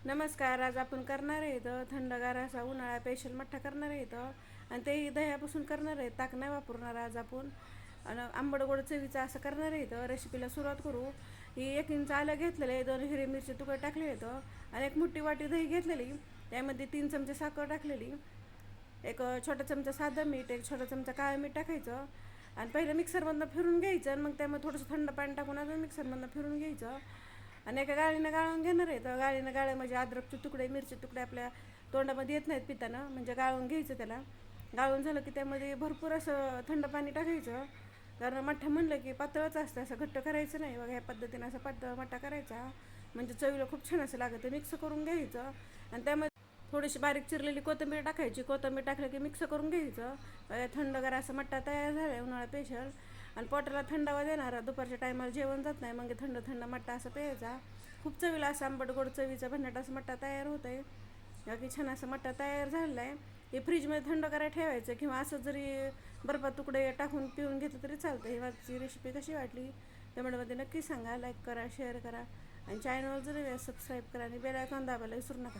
नमस्कार. आज आपण करणार आहे इथं थंडगार असा उन्हाळा स्पेशल मठ्ठा करणार आहे इथं, आणि तेही दह्यापासून करणार आहे, ताक नाही वापरणार आज आपण. आणि आंबट गोड चवीचं असं करणार आहे इथं. रेसिपीला सुरुवात करू. ही 1 इंच आलं घेतलेलं आहे, 2 हिरवी मिरची तुकडे टाकले इथं, आणि 1 मोठी वाटी दही घेतलेली, त्यामध्ये 3 चमचे साखर टाकलेली, एक छोटा चमचा साधं मीठ, एक छोटा चमचा काळं मीठ टाकायचं, आणि पहिलं मिक्सरमधनं फिरून घ्यायचं, आणि मग त्यामध्ये थोडंसं थंड पाणी टाकून अजून मिक्सरमधनं फिरून घ्यायचं. आणि एका गाळीनं गाळून घेणार आहे. तर गाळीनं गाळ्या म्हणजे अद्रकचे तुकडे, मिरची तुकडे आपल्या तोंडामध्ये येत नाहीत पिताना, म्हणजे गाळून घ्यायचं त्याला. गाळून झालं की त्यामध्ये भरपूर असं थंड पाणी टाकायचं, कारण मठ्ठा म्हणलं की पातळच असतं, असं घट्ट करायचं नाही. बघा ह्या पद्धतीनं असं पातळ मठ्ठा करायचा, म्हणजे चवीला खूप छान असं लागतं. मिक्स करून घ्यायचं, आणि त्यामध्ये थोडीशी बारीक चिरलेली कोथिंबीर टाकायची. कोथिंबीर टाकलं की मिक्स करून घ्यायचं. थंडगार असा मठ्ठा तयार झाला आहे उन्हाळा स्पेशल. आणि पोटाला थंडावा देणारा, दुपारच्या टायमाला जेवण जात नाही, मग थंड थंड मठ्ठा असं प्यायचा. खूप चवीला असं आंबट गोड चवीचा भन्नाट असं मठ्ठा तयार होत आहे. बाकी छान असं मठ्ठा तयार झालेला आहे. हे फ्रीजमध्ये थंड करायला ठेवायचं, किंवा असं जरी बर्फात तुकडे टाकून पिऊन घेतलं तरी चालतं. ही माझी रेसिपी कशी वाटली कमेंटमध्ये नक्की सांगा. लाईक करा, शेअर करा, आणि चॅनल जर सबस्क्राईब करा, आणि बेल आयकॉन दाबायला विसरू नका.